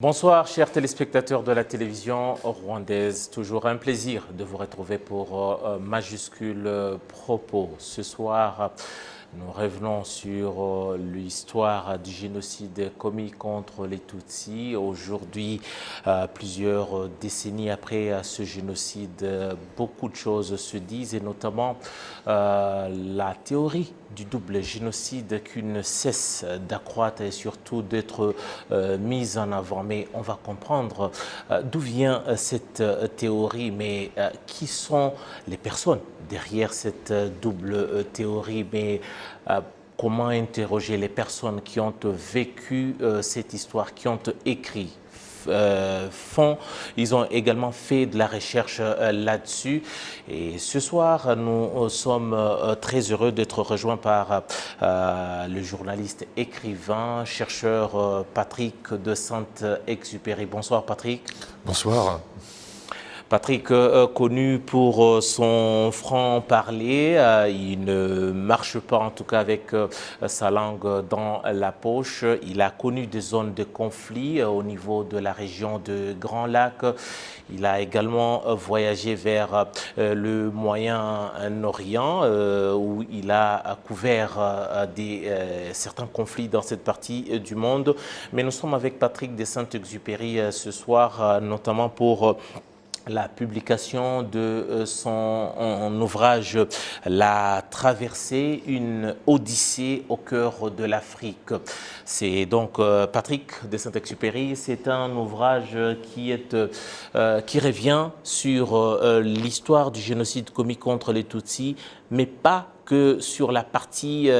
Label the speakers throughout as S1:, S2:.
S1: Bonsoir, chers téléspectateurs de la télévision rwandaise. Toujours un plaisir de vous retrouver pour Majuscule Propos. Ce soir, nous revenons sur l'histoire du génocide commis contre les Tutsis. Aujourd'hui, plusieurs décennies après ce génocide, beaucoup de choses se disent et notamment la théorie du double génocide qui ne cesse d'accroître et surtout d'être mise en avant. Mais on va comprendre d'où vient cette théorie, mais qui sont les personnes derrière cette double théorie, mais comment interroger les personnes qui ont vécu cette histoire, qui ont écrit ils ont également fait de la recherche là-dessus. Et ce soir, nous sommes très heureux d'être rejoints par le journaliste, écrivain, chercheur Patrick de Saint-Exupéry. Bonsoir Patrick.
S2: Bonsoir.
S1: Patrick, connu pour son franc-parler, il ne marche pas en tout cas avec sa langue dans la poche. Il a connu des zones de conflit au niveau de la région de Grand Lac. Il a également voyagé vers le Moyen-Orient où il a couvert certains conflits dans cette partie du monde. Mais nous sommes avec Patrick de Saint-Exupéry ce soir, notamment pour la publication de son ouvrage « La traversée, une odyssée au cœur de l'Afrique ». C'est donc Patrick de Saint-Exupéry, c'est un ouvrage qui revient sur l'histoire du génocide commis contre les Tutsis, mais pas que sur la partie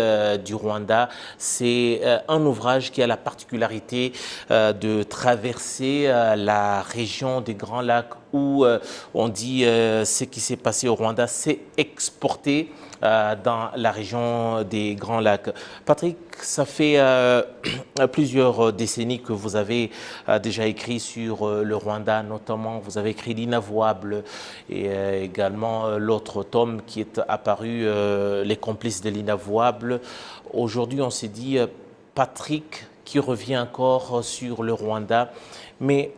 S1: du Rwanda. C'est un ouvrage qui a la particularité de traverser la région des Grands Lacs où on dit ce qui s'est passé au Rwanda s'est exporté dans la région des Grands Lacs. Patrick, ça fait plusieurs décennies que vous avez déjà écrit sur le Rwanda, notamment vous avez écrit L'Inavouable et également l'autre tome qui est apparu, Les complices de l'Inavouable. Aujourd'hui, on s'est dit, Patrick qui revient encore sur le Rwanda, mais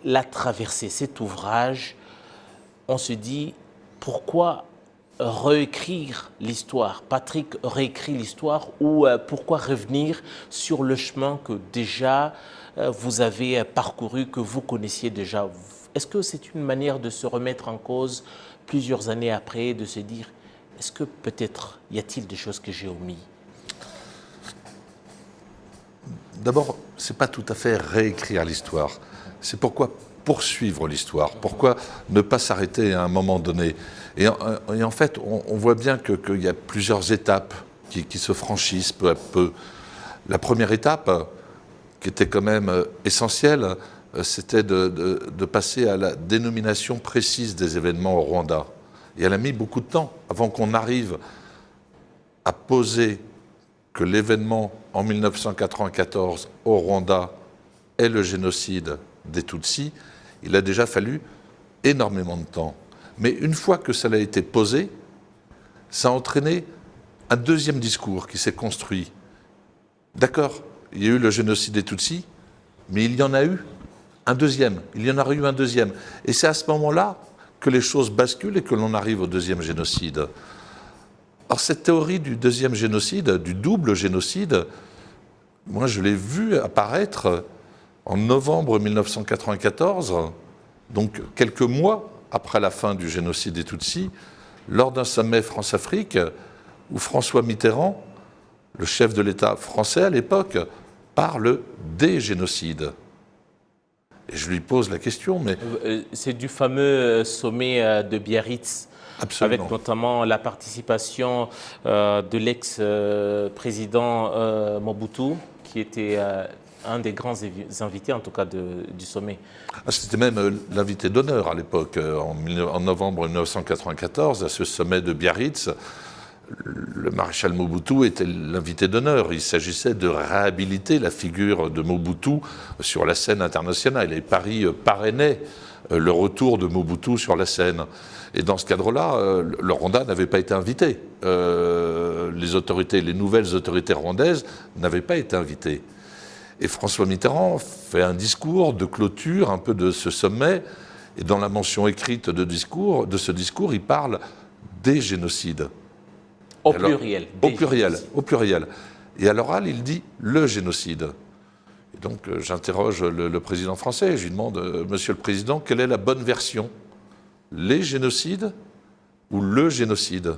S1: la traversée, cet ouvrage, on se dit pourquoi réécrire l'histoire? Patrick réécrit l'histoire ou pourquoi revenir sur le chemin que déjà vous avez parcouru, que vous connaissiez déjà? Est-ce que c'est une manière de se remettre en cause plusieurs années après, de se dire est-ce que peut-être y a-t-il des choses que j'ai omis?
S2: D'abord, ce n'est pas tout à fait réécrire l'histoire. C'est pourquoi poursuivre l'histoire, pourquoi ne pas s'arrêter à un moment donné. Et en fait, on voit bien qu'il y a plusieurs étapes qui se franchissent peu à peu. La première étape, qui était quand même essentielle, c'était de passer à la dénomination précise des événements au Rwanda. Et elle a mis beaucoup de temps avant qu'on arrive à poser que l'événement en 1994 au Rwanda est le génocide des Tutsis. Il a déjà fallu énormément de temps. Mais une fois que ça a été posé, ça a entraîné un deuxième discours qui s'est construit. D'accord, il y a eu le génocide des Tutsis, mais il y en a eu un deuxième. Il y en a eu un deuxième. Et c'est à ce moment-là que les choses basculent et que l'on arrive au deuxième génocide. Alors cette théorie du deuxième génocide, du double génocide, moi je l'ai vu apparaître en novembre 1994, donc quelques mois après la fin du génocide des Tutsis, lors d'un sommet France-Afrique où François Mitterrand, le chef de l'État français à l'époque, parle des génocides. Et je lui pose la question, mais...
S1: C'est du fameux sommet de Biarritz. Absolument. Avec notamment la participation de l'ex-président Mobutu, qui était un des grands invités, en tout cas, du sommet.
S2: C'était même l'invité d'honneur à l'époque, en novembre 1994, à ce sommet de Biarritz. Le maréchal Mobutu était l'invité d'honneur. Il s'agissait de réhabiliter la figure de Mobutu sur la scène internationale. Et Paris parrainait le retour de Mobutu sur la scène. Et dans ce cadre-là, le Rwanda n'avait pas été invité. Les nouvelles autorités rwandaises n'avaient pas été invitées. Et François Mitterrand fait un discours de clôture un peu de ce sommet, et dans la mention écrite de ce discours, il parle des génocides.
S1: Au pluriel.
S2: Au pluriel. Et à l'oral, il dit le génocide. Et donc j'interroge le président français, je lui demande, Monsieur le Président, quelle est la bonne version? Les génocides ou le génocide?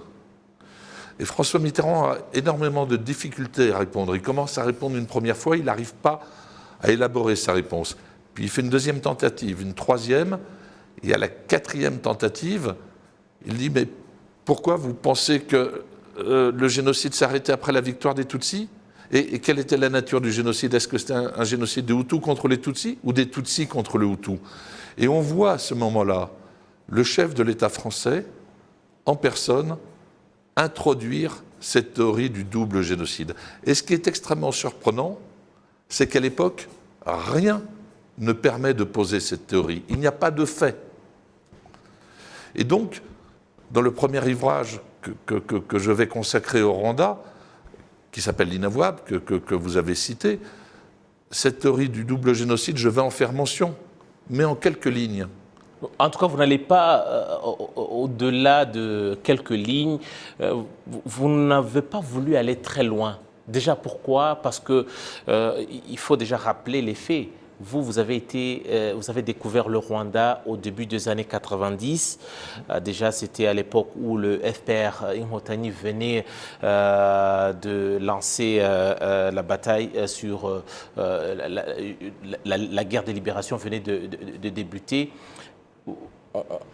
S2: Et François Mitterrand a énormément de difficultés à répondre. Il commence à répondre une première fois, il n'arrive pas à élaborer sa réponse. Puis il fait une deuxième tentative, une troisième, et à la quatrième tentative, il dit, mais pourquoi vous pensez que le génocide s'arrêtait après la victoire des Tutsis? Et quelle était la nature du génocide? Est-ce que c'était un génocide des Hutus contre les Tutsis ou des Tutsis contre les Hutus? Et on voit à ce moment-là le chef de l'État français, en personne, introduire cette théorie du double génocide. Et ce qui est extrêmement surprenant, c'est qu'à l'époque, rien ne permet de poser cette théorie. Il n'y a pas de fait. Et donc, dans le premier ouvrage que je vais consacrer au Rwanda, qui s'appelle L'Inavouable, que vous avez cité, cette théorie du double génocide, je vais en faire mention, mais en quelques lignes.
S1: En tout cas, vous n'allez pas au-delà de quelques lignes. Vous n'avez pas voulu aller très loin. Déjà, pourquoi? Parce que il faut déjà rappeler les faits. Vous avez découvert le Rwanda au début des années 90. Déjà, c'était à l'époque où le FPR Inkotanyi venait de lancer la bataille sur la guerre de libération venait de débuter.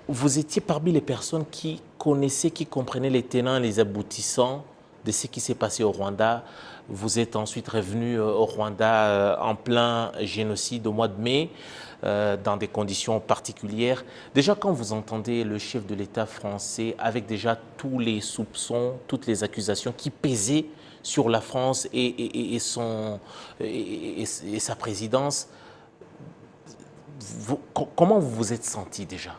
S1: Vous étiez parmi les personnes qui connaissaient, qui comprenaient les tenants et les aboutissants de ce qui s'est passé au Rwanda. Vous êtes ensuite revenu au Rwanda en plein génocide au mois de mai, dans des conditions particulières. Déjà, quand vous entendez le chef de l'État français avec déjà tous les soupçons, toutes les accusations qui pesaient sur la France et sa présidence, comment vous vous êtes senti déjà?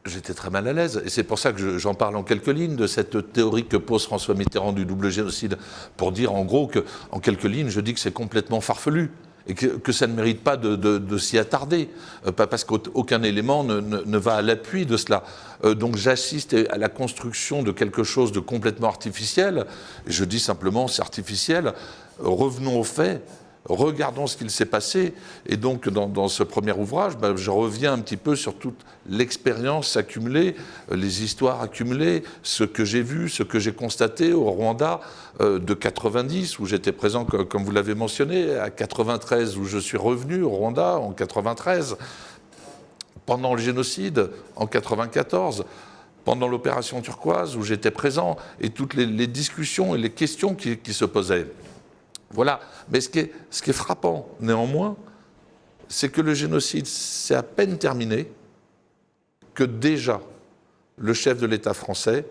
S2: J'étais très mal à l'aise, et c'est pour ça que j'en parle en quelques lignes de cette théorie que pose François Mitterrand du double génocide, pour dire en gros qu'en quelques lignes, je dis que c'est complètement farfelu, et que ça ne mérite pas de s'y attarder, parce qu'aucun élément ne va à l'appui de cela. Donc j'assiste à la construction de quelque chose de complètement artificiel, et je dis simplement c'est artificiel, revenons aux faits. Regardons ce qu'il s'est passé. Et donc, dans ce premier ouvrage, je reviens un petit peu sur toute l'expérience accumulée, les histoires accumulées, ce que j'ai vu, ce que j'ai constaté au Rwanda de 90, où j'étais présent, comme vous l'avez mentionné, à 93, où je suis revenu au Rwanda en 93, pendant le génocide en 94, pendant l'opération turquoise, où j'étais présent, et toutes les discussions et les questions qui se posaient. Voilà. Mais ce qui est frappant, néanmoins, c'est que le génocide s'est à peine terminé que déjà le chef de l'État français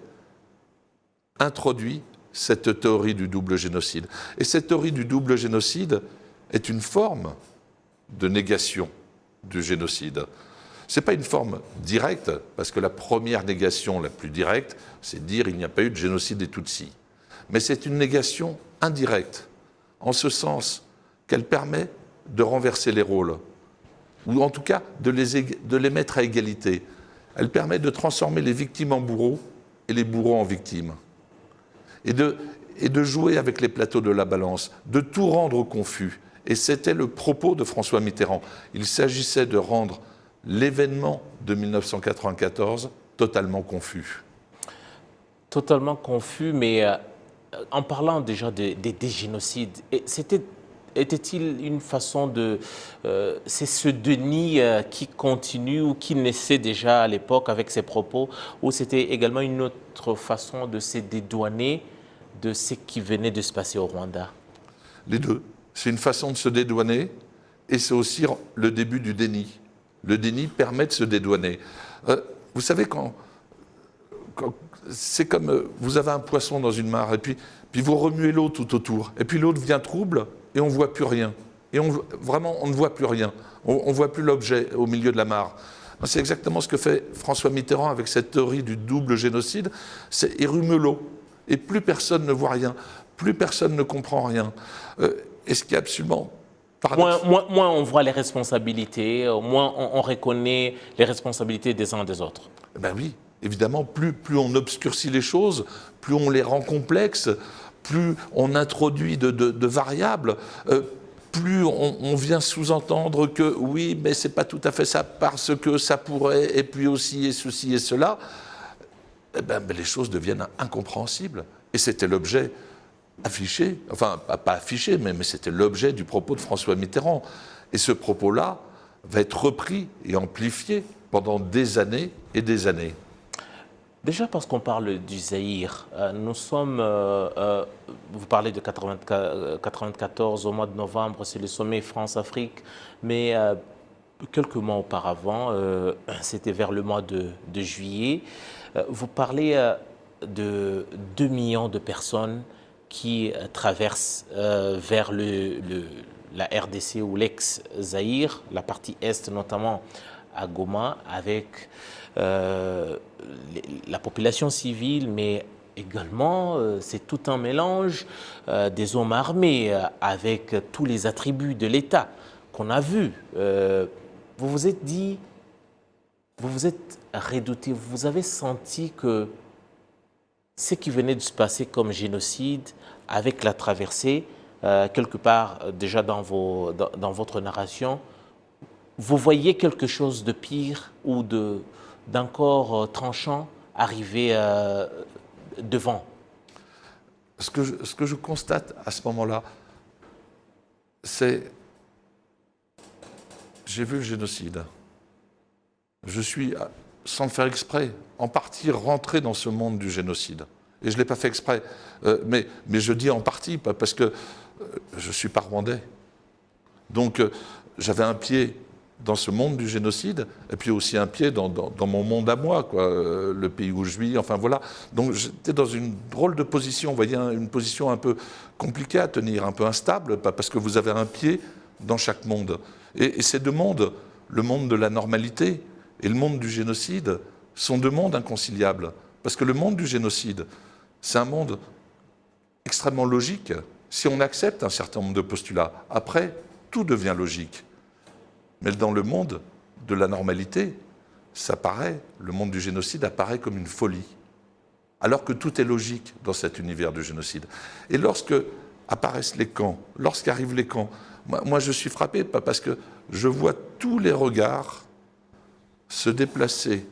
S2: introduit cette théorie du double génocide. Et cette théorie du double génocide est une forme de négation du génocide. Ce n'est pas une forme directe, parce que la première négation la plus directe, c'est de dire qu'il n'y a pas eu de génocide des Tutsis. Mais c'est une négation indirecte, en ce sens qu'elle permet de renverser les rôles, ou en tout cas de les mettre à égalité. Elle permet de transformer les victimes en bourreaux et les bourreaux en victimes, et de jouer avec les plateaux de la balance, de tout rendre confus. Et c'était le propos de François Mitterrand. Il s'agissait de rendre l'événement de 1994 totalement confus.
S1: Totalement confus, mais en parlant déjà des génocides, était-il une façon de... c'est ce déni qui continue ou qui naissait déjà à l'époque avec ses propos, ou c'était également une autre façon de se dédouaner de ce qui venait de se passer au Rwanda?
S2: Les deux. C'est une façon de se dédouaner, et c'est aussi le début du déni. Le déni permet de se dédouaner. Vous savez, c'est comme vous avez un poisson dans une mare, et puis vous remuez l'eau tout autour, et puis l'eau devient trouble, et on ne voit plus rien. Et vraiment, on ne voit plus rien. On ne voit plus l'objet au milieu de la mare. C'est exactement ce que fait François Mitterrand avec cette théorie du double génocide. Il remuer l'eau, et plus personne ne voit rien, plus personne ne comprend rien. et ce qui est absolument
S1: paradoxal. Moins on voit les responsabilités, moins on reconnaît les responsabilités des uns des autres.
S2: Ben oui, évidemment, plus on obscurcit les choses, plus on les rend complexes, plus on introduit de variables, plus on vient sous-entendre que oui, mais c'est pas tout à fait ça parce que ça pourrait, et puis aussi et ceci et cela, eh ben, les choses deviennent incompréhensibles. Et c'était l'objet affiché, enfin pas affiché, mais c'était l'objet du propos de François Mitterrand. Et ce propos-là va être repris et amplifié pendant des années et des années.
S1: Déjà parce qu'on parle du Zaïre, nous sommes, vous parlez de 94 au mois de novembre, c'est le sommet France-Afrique, mais quelques mois auparavant, c'était vers le mois de juillet, vous parlez de 2 millions de personnes qui traversent vers la RDC ou l'ex-Zaïre, la partie est notamment à Goma, avec la population civile, mais également c'est tout un mélange des hommes armés avec tous les attributs de l'État qu'on a vus. Vous vous êtes dit, vous vous êtes redouté, vous avez senti que ce qui venait de se passer comme génocide avec la traversée, quelque part déjà dans votre narration, vous voyez quelque chose de pire ou d'encore tranchant arriver devant?
S2: Ce que je constate à ce moment-là, c'est... J'ai vu le génocide. Je suis, sans le faire exprès, en partie rentré dans ce monde du génocide. Et je ne l'ai pas fait exprès. Mais je dis en partie, parce que je ne suis pas rwandais. Donc j'avais un pied dans ce monde du génocide, et puis aussi un pied dans mon monde à moi, quoi, le pays où je vis, enfin voilà. Donc j'étais dans une drôle de position, vous voyez, une position un peu compliquée à tenir, un peu instable, parce que vous avez un pied dans chaque monde. Et ces deux mondes, le monde de la normalité et le monde du génocide, sont deux mondes inconciliables. Parce que le monde du génocide, c'est un monde extrêmement logique. Si on accepte un certain nombre de postulats, après, tout devient logique. Mais dans le monde de la normalité, le monde du génocide apparaît comme une folie. Alors que tout est logique dans cet univers du génocide. Et lorsque apparaissent les camps, lorsqu'arrivent les camps, moi je suis frappé parce que je vois tous les regards se déplacer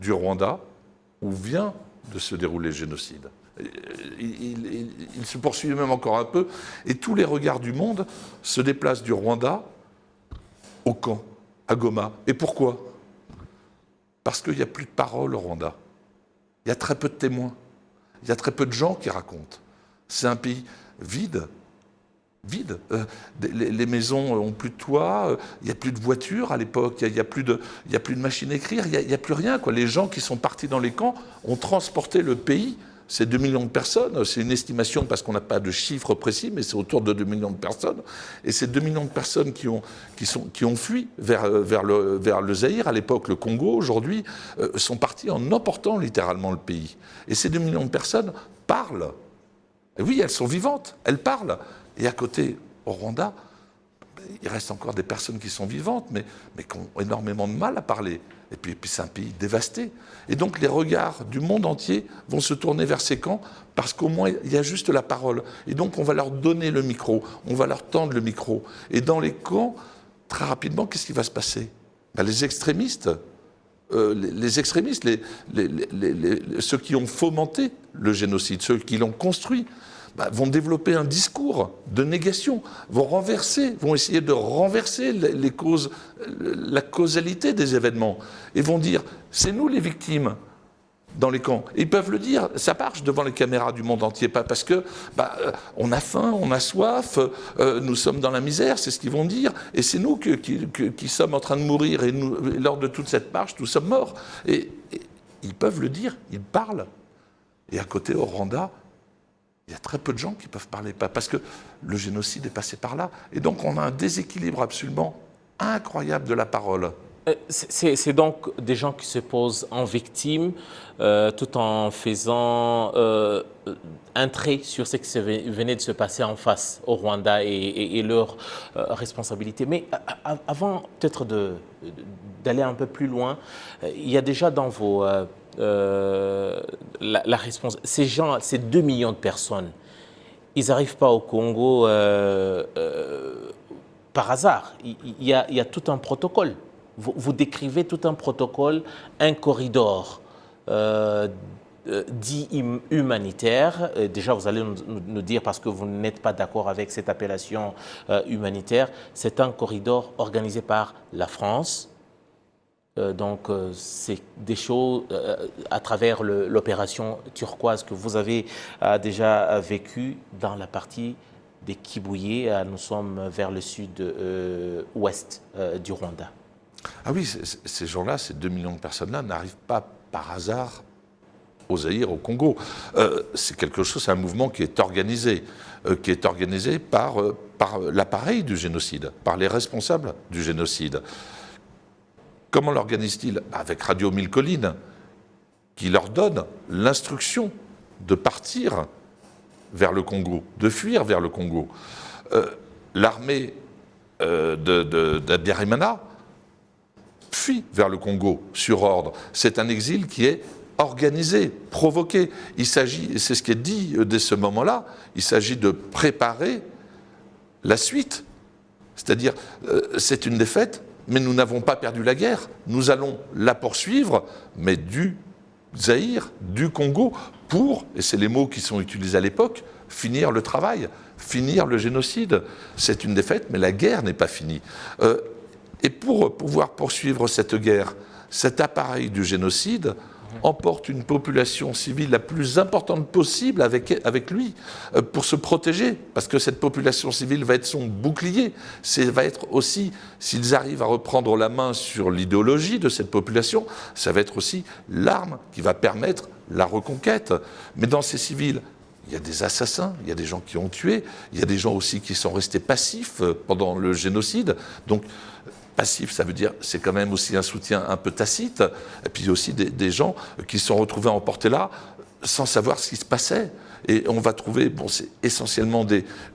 S2: du Rwanda, où vient de se dérouler le génocide. Il se poursuit même encore un peu, et tous les regards du monde se déplacent du Rwanda au camp, à Goma. Et pourquoi? Parce qu'il n'y a plus de parole au Rwanda. Il y a très peu de témoins. Il y a très peu de gens qui racontent. C'est un pays vide. Vide. Les maisons n'ont plus de toit, il n'y a plus de voitures à l'époque, il n'y a plus de machines à écrire, il n'y a plus rien, quoi. Les gens qui sont partis dans les camps ont transporté le pays. C'est 2 millions de personnes, c'est une estimation parce qu'on n'a pas de chiffre précis, mais c'est autour de 2 millions de personnes. Et ces 2 millions de personnes qui ont fui vers le Zaïre, à l'époque le Congo, aujourd'hui, sont partis en emportant littéralement le pays. Et ces 2 millions de personnes parlent. Et oui, elles sont vivantes, elles parlent. Et à côté, au Rwanda, il reste encore des personnes qui sont vivantes, mais qui ont énormément de mal à parler. Et puis c'est un pays dévasté. Et donc les regards du monde entier vont se tourner vers ces camps, parce qu'au moins il y a juste la parole. Et donc on va leur donner le micro, on va leur tendre le micro. Et dans les camps, très rapidement, qu'est-ce qui va se passer? Les extrémistes, ceux qui ont fomenté le génocide, ceux qui l'ont construit, vont développer un discours de négation, vont essayer de renverser la causalité des événements, et vont dire « c'est nous les victimes » dans les camps. Et ils peuvent le dire, ça marche devant les caméras du monde entier, pas parce que on a faim, on a soif, nous sommes dans la misère, c'est ce qu'ils vont dire, et c'est nous qui sommes en train de mourir, et lors de toute cette marche, nous sommes morts. Et ils peuvent le dire, ils parlent. Et à côté, au Rwanda, il y a très peu de gens qui peuvent parler, parce que le génocide est passé par là. Et donc on a un déséquilibre absolument incroyable de la parole.
S1: C'est donc des gens qui se posent en victime tout en faisant un trait sur ce qui venait de se passer en face au Rwanda et leurs responsabilités. Mais avant peut-être d'aller un peu plus loin, il y a déjà dans vos... ces gens, ces 2 millions de personnes, ils n'arrivent pas au Congo par hasard. Il y a tout un protocole. Vous décrivez tout un protocole, un corridor dit humanitaire. Déjà, vous allez nous dire, parce que vous n'êtes pas d'accord avec cette appellation humanitaire, c'est un corridor organisé par la France. Donc, c'est des choses à travers l'opération turquoise que vous avez déjà vécue dans la partie des Kibuye. Nous sommes vers le sud-ouest du Rwanda.
S2: Ah oui, ces gens-là, ces 2 millions de personnes-là, n'arrivent pas par hasard au Zaïre, au Congo. C'est quelque chose, c'est un mouvement qui est organisé par l'appareil du génocide, par les responsables du génocide. Comment l'organise-t-il? Avec Radio Mille Collines, qui leur donne l'instruction de partir vers le Congo, de fuir vers le Congo. L'armée d'Abiyarimana fuit vers le Congo sur ordre. C'est un exil qui est organisé, provoqué. Il s'agit, c'est ce qui est dit dès ce moment-là, il s'agit de préparer la suite. C'est-à-dire, c'est une défaite, mais nous n'avons pas perdu la guerre. Nous allons la poursuivre, mais du Zaïre, du Congo, pour, et c'est les mots qui sont utilisés à l'époque, finir le travail, finir le génocide. C'est une défaite, mais la guerre n'est pas finie. Et pour pouvoir poursuivre cette guerre, cet appareil du génocide emporte une population civile la plus importante possible avec lui, pour se protéger, parce que cette population civile va être son bouclier. Ça va être aussi, s'ils arrivent à reprendre la main sur l'idéologie de cette population, ça va être aussi l'arme qui va permettre la reconquête. Mais dans ces civils, il y a des assassins, il y a des gens qui ont tué, il y a des gens aussi qui sont restés passifs pendant le génocide. Donc, passif, ça veut dire, c'est quand même aussi un soutien un peu tacite, et puis aussi des gens qui se sont retrouvés emportés là sans savoir ce qui se passait. Et on va trouver, bon, c'est essentiellement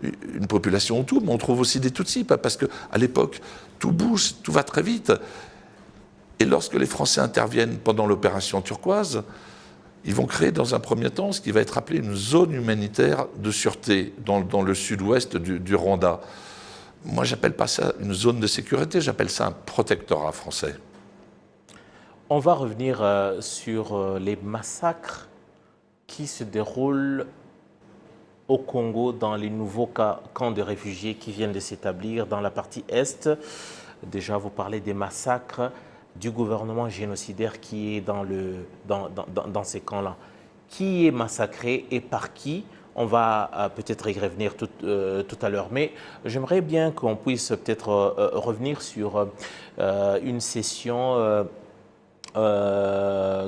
S2: une population Hutu, mais on trouve aussi des Tutsis, parce qu'à l'époque, tout bouge, tout va très vite. Et lorsque les Français interviennent pendant l'opération turquoise, ils vont créer dans un premier temps ce qui va être appelé une zone humanitaire de sûreté dans le sud-ouest du Rwanda. Moi, j'appelle pas ça une zone de sécurité, j'appelle ça un protectorat français.
S1: On va revenir sur les massacres qui se déroulent au Congo dans les nouveaux camps de réfugiés qui viennent de s'établir dans la partie Est. Déjà, vous parlez des massacres du gouvernement génocidaire qui est dans ces camps-là. Qui est massacré et par qui? On va peut-être y revenir tout à l'heure, mais j'aimerais bien qu'on puisse peut-être revenir sur une session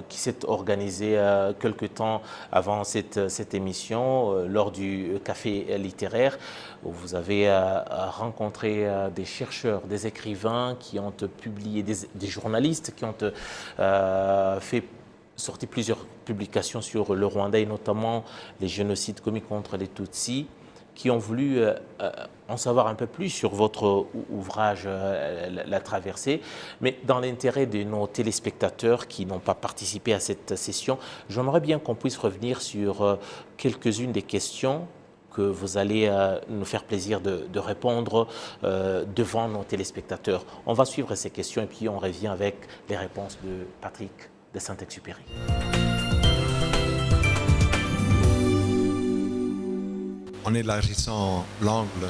S1: qui s'est organisée quelque temps avant cette émission, lors du café littéraire, où vous avez rencontré des chercheurs, des écrivains qui ont publié, des journalistes qui ont sorti plusieurs publications sur le Rwanda et notamment les génocides commis contre les Tutsis, qui ont voulu en savoir un peu plus sur votre ouvrage La Traversée. Mais dans l'intérêt de nos téléspectateurs qui n'ont pas participé à cette session, j'aimerais bien qu'on puisse revenir sur quelques-unes des questions que vous allez nous faire plaisir de répondre devant nos téléspectateurs. On va suivre ces questions et puis on revient avec les réponses de Patrick de Saint-Exupéry.
S3: En élargissant l'angle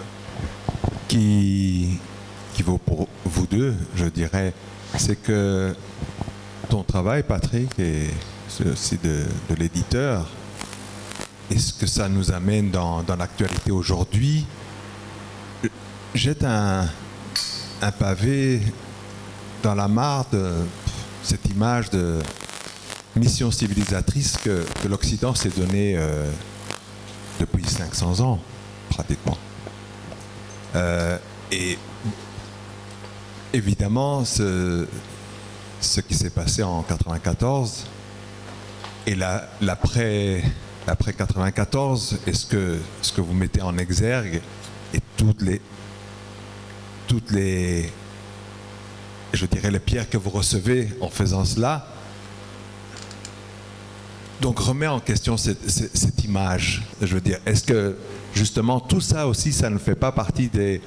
S3: qui vaut pour vous deux, je dirais, c'est que ton travail, Patrick, et aussi de l'éditeur, et ce que ça nous amène dans l'actualité aujourd'hui, jette un pavé dans la mare de cette image de mission civilisatrice que l'Occident s'est donnée depuis 500 ans, pratiquement. Et évidemment, ce qui s'est passé en 94 et l'après 94, et ce que vous mettez en exergue et toutes les je dirais les pierres que vous recevez en faisant cela, donc remet en question cette image. Je veux dire, est-ce que justement tout ça aussi, ça ne fait pas partie des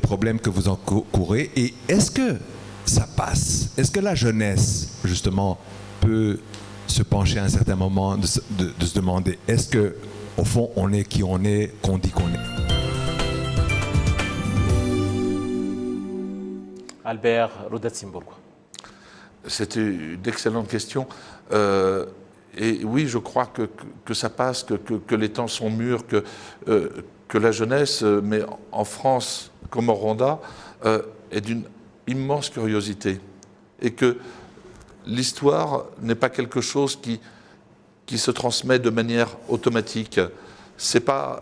S3: problèmes que vous encourez, et est-ce que ça passe? Est-ce que la jeunesse justement peut se pencher à un certain moment de se demander, est-ce que au fond on est qui on est, qu'on dit qu'on est?
S1: Albert Rodatsimburgo.
S2: C'était une excellente question. Et oui, je crois que ça passe, que les temps sont mûrs, que la jeunesse, mais en France comme au Rwanda, est d'une immense curiosité. Et que l'histoire n'est pas quelque chose qui se transmet de manière automatique. C'est pas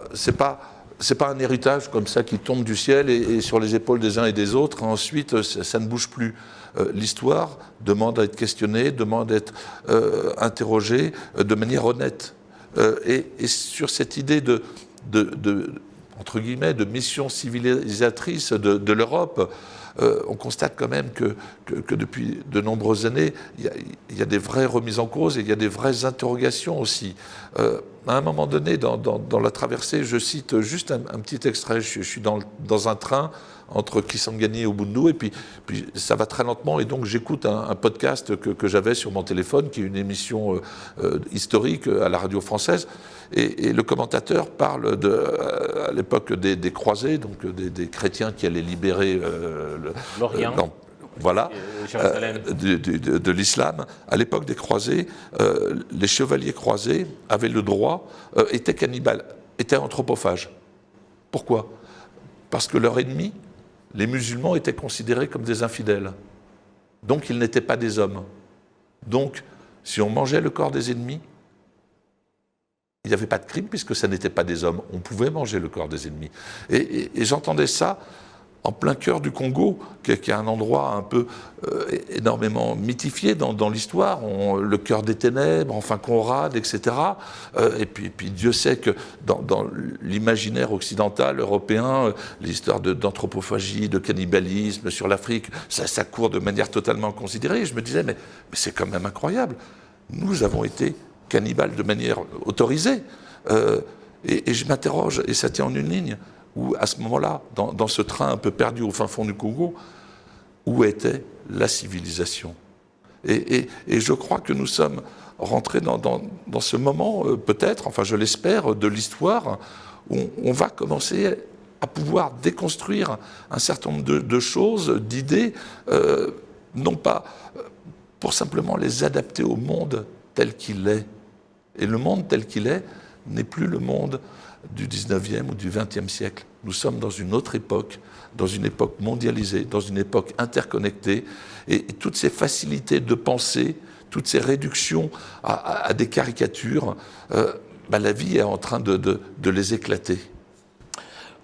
S2: un héritage comme ça qui tombe du ciel et sur les épaules des uns et des autres. Ensuite, ça ne bouge plus. L'histoire demande à être questionnée, demande à être interrogée de manière honnête. Et sur cette idée entre guillemets, de mission civilisatrice de l'Europe, on constate quand même que depuis de nombreuses années, il y a des vraies remises en cause et il y a des vraies interrogations aussi. À un moment donné, dans la traversée, je cite juste un petit extrait. Je suis dans un train entre Kisangani et Ubundu, et puis ça va très lentement, et donc j'écoute un podcast que j'avais sur mon téléphone, qui est une émission historique à la radio française, et le commentateur parle à l'époque des croisés, donc des chrétiens qui allaient libérer
S1: l'Orient.
S2: Voilà, de l'islam. À l'époque des croisés, les chevaliers croisés avaient le droit, étaient cannibales, étaient anthropophages. Pourquoi? Parce que leur ennemi, les musulmans, étaient considérés comme des infidèles. Donc ils n'étaient pas des hommes. Donc, si on mangeait le corps des ennemis, il n'y avait pas de crime puisque ça n'était pas des hommes. On pouvait manger le corps des ennemis. Et j'entendais ça en plein cœur du Congo, qui est un endroit un peu énormément mythifié dans l'histoire, le cœur des ténèbres, enfin Conrad, etc. Et puis Dieu sait que dans l'imaginaire occidental, européen, l'histoire d'anthropophagie, de cannibalisme sur l'Afrique, ça court de manière totalement considérée. Et je me disais, mais c'est quand même incroyable. Nous avons été cannibales de manière autorisée. Et je m'interroge, et ça tient en une ligne, où à ce moment-là, dans ce train un peu perdu au fin fond du Congo, où était la civilisation? Et je crois que nous sommes rentrés dans ce moment, peut-être, enfin je l'espère, de l'histoire, où on va commencer à pouvoir déconstruire un certain nombre de choses, d'idées, non pas pour simplement les adapter au monde tel qu'il est. Et le monde tel qu'il est n'est plus le monde du 19e ou du 20e siècle. Nous sommes dans une autre époque, dans une époque mondialisée, dans une époque interconnectée, et toutes ces facilités de pensée, toutes ces réductions à des caricatures, la vie est en train de les éclater.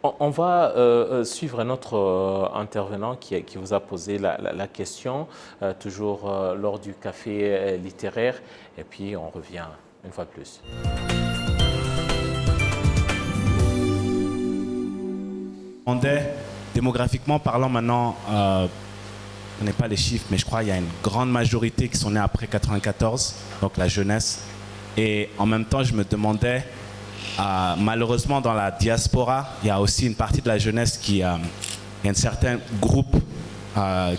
S1: On va suivre un autre intervenant qui vous a posé la question, toujours lors du café littéraire, et puis on revient une fois de plus.
S4: Démographiquement parlant maintenant, on n'est pas les chiffres, mais je crois qu'il y a une grande majorité qui sont nés après 94, donc la jeunesse. Et en même temps, je me demandais, malheureusement dans la diaspora, il y a aussi une partie de la jeunesse il y a un certain groupe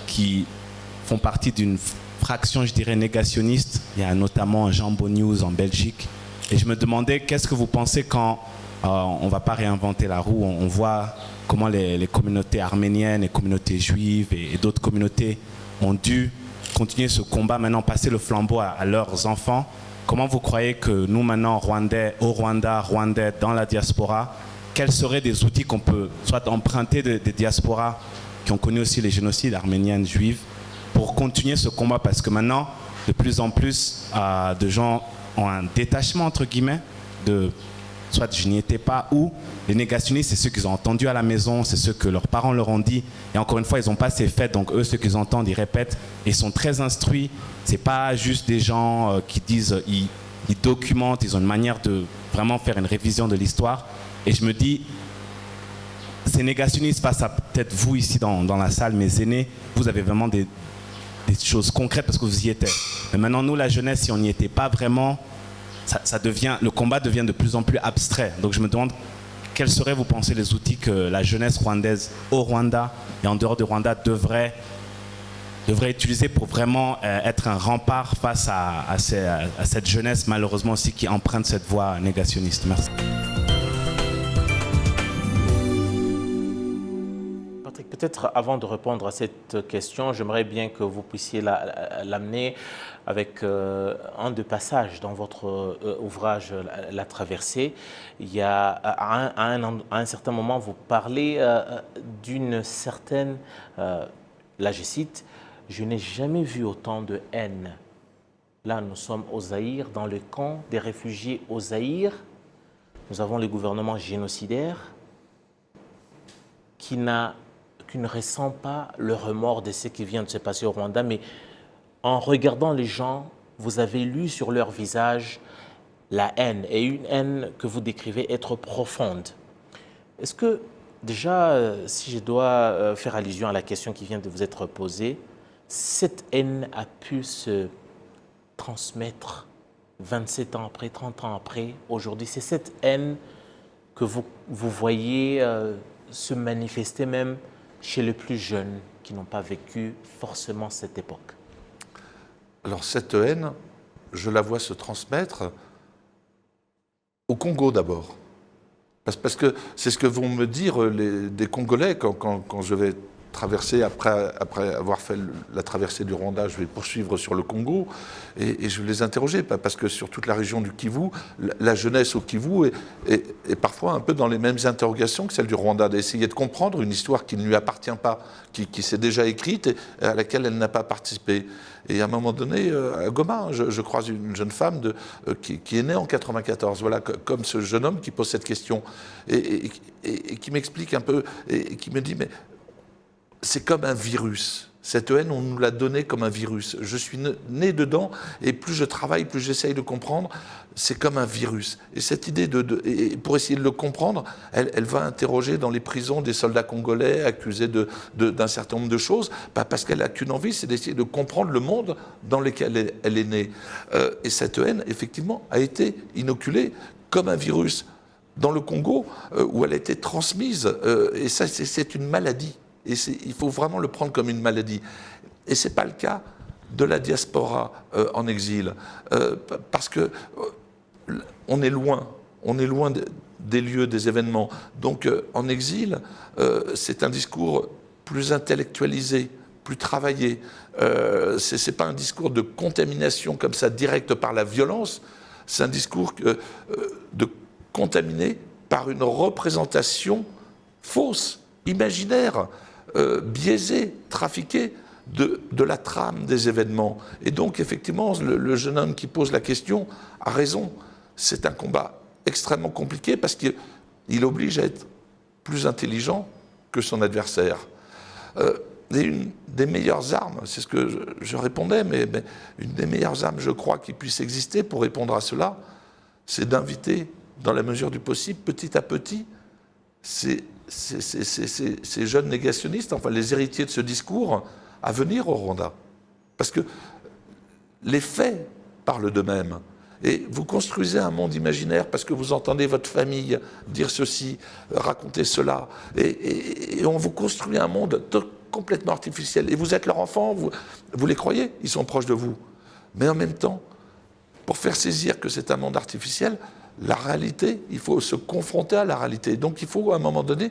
S4: qui font partie d'une fraction, je dirais, négationniste. Il y a notamment Jambo News en Belgique. Et je me demandais, qu'est-ce que vous pensez quand on ne va pas réinventer la roue, on voit comment les communautés arméniennes, les communautés juives et d'autres communautés ont dû continuer ce combat, maintenant passer le flambeau à leurs enfants. Comment vous croyez que nous maintenant, Rwandais, au Rwanda, Rwandais, dans la diaspora, quels seraient des outils qu'on peut soit emprunter des diasporas qui ont connu aussi les génocides arméniennes, juives, pour continuer ce combat? Parce que maintenant, de plus en plus de gens ont un détachement, entre guillemets, de soit je n'y étais pas, ou les négationnistes, c'est ceux qu'ils ont entendus à la maison, c'est ceux que leurs parents leur ont dit. Et encore une fois, ils n'ont pas ces faits, donc eux, ceux qu'ils entendent, ils répètent. Et ils sont très instruits. Ce n'est pas juste des gens qui disent, ils documentent, ils ont une manière de vraiment faire une révision de l'histoire. Et je me dis, ces négationnistes face à peut-être vous ici dans la salle, mes aînés, vous avez vraiment des choses concrètes parce que vous y étiez. Mais maintenant, nous, la jeunesse, si on n'y était pas vraiment, le combat devient de plus en plus abstrait. Donc je me demande quels seraient, vous pensez, les outils que la jeunesse rwandaise au Rwanda et en dehors du Rwanda devrait utiliser pour vraiment être un rempart face à cette jeunesse, malheureusement aussi, qui emprunte cette voie négationniste. Merci.
S1: Patrick, peut-être avant de répondre à cette question, j'aimerais bien que vous puissiez l'amener avec un des passages dans votre ouvrage La Traversée. Il y a, à un certain moment, vous parlez d'une certaine, là je cite, « Je n'ai jamais vu autant de haine ». Là, nous sommes au Zaïre, dans le camp des réfugiés au Zaïre. Nous avons le gouvernement génocidaire qui ne ressent pas le remords de ce qui vient de se passer au Rwanda, mais en regardant les gens, vous avez lu sur leur visage la haine, et une haine que vous décrivez être profonde. Est-ce que, déjà, si je dois faire allusion à la question qui vient de vous être posée, cette haine a pu se transmettre 27 ans après, 30 ans après, aujourd'hui? C'est cette haine que vous voyez se manifester même chez les plus jeunes qui n'ont pas vécu forcément cette époque?
S2: Alors cette haine, je la vois se transmettre au Congo d'abord. Parce que c'est ce que vont me dire des Congolais quand je vais traverser, après avoir fait la traversée du Rwanda, je vais poursuivre sur le Congo et je vais les interroger, parce que sur toute la région du Kivu, la jeunesse au Kivu est parfois un peu dans les mêmes interrogations que celle du Rwanda, d'essayer de comprendre une histoire qui ne lui appartient pas, qui s'est déjà écrite et à laquelle elle n'a pas participé. Et à un moment donné, à Goma, je croise une jeune femme qui est née en 94, voilà, comme ce jeune homme qui pose cette question et qui m'explique un peu et qui me dit, mais c'est comme un virus. Cette haine, on nous l'a donnée comme un virus. Je suis né dedans, et plus je travaille, plus j'essaye de comprendre, c'est comme un virus. Et cette idée et pour essayer de le comprendre, elle va interroger dans les prisons des soldats congolais accusés d'un certain nombre de choses, pas parce qu'elle n'a qu'une envie, c'est d'essayer de comprendre le monde dans lequel elle est née. Et cette haine, effectivement, a été inoculée comme un virus dans le Congo, où elle a été transmise. Et ça, c'est une maladie. Et il faut vraiment le prendre comme une maladie. Et ce n'est pas le cas de la diaspora en exil, parce que on est loin des lieux, des événements. Donc en exil, c'est un discours plus intellectualisé, plus travaillé. Ce n'est pas un discours de contamination comme ça, direct par la violence, c'est un discours de contaminé par une représentation fausse, imaginaire, biaisé, trafiqué de la trame des événements. Et donc, effectivement, le jeune homme qui pose la question a raison. C'est un combat extrêmement compliqué parce qu'il oblige à être plus intelligent que son adversaire. Et une des meilleures armes, c'est ce que je répondais, mais une des meilleures armes, je crois, qui puisse exister pour répondre à cela, c'est d'inviter, dans la mesure du possible, petit à petit, ces jeunes négationnistes, enfin les héritiers de ce discours, à venir au Rwanda. Parce que les faits parlent d'eux-mêmes. Et vous construisez un monde imaginaire parce que vous entendez votre famille dire ceci, raconter cela. Et on vous construit un monde complètement artificiel. Et vous êtes leur enfant, vous les croyez, ils sont proches de vous. Mais en même temps, pour faire saisir que c'est un monde artificiel, la réalité, il faut se confronter à la réalité. Donc il faut à un moment donné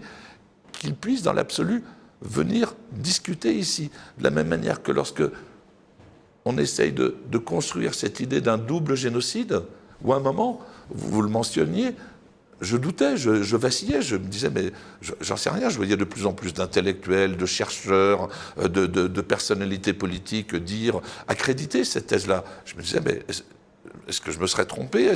S2: qu'ils puissent dans l'absolu venir discuter ici. De la même manière que lorsque on essaye de construire cette idée d'un double génocide, où à un moment, vous le mentionniez, je doutais, je vacillais, je me disais, mais j'en sais rien, je voyais de plus en plus d'intellectuels, de chercheurs, de personnalités politiques accréditer cette thèse-là. Je me disais, mais est-ce que je me serais trompé?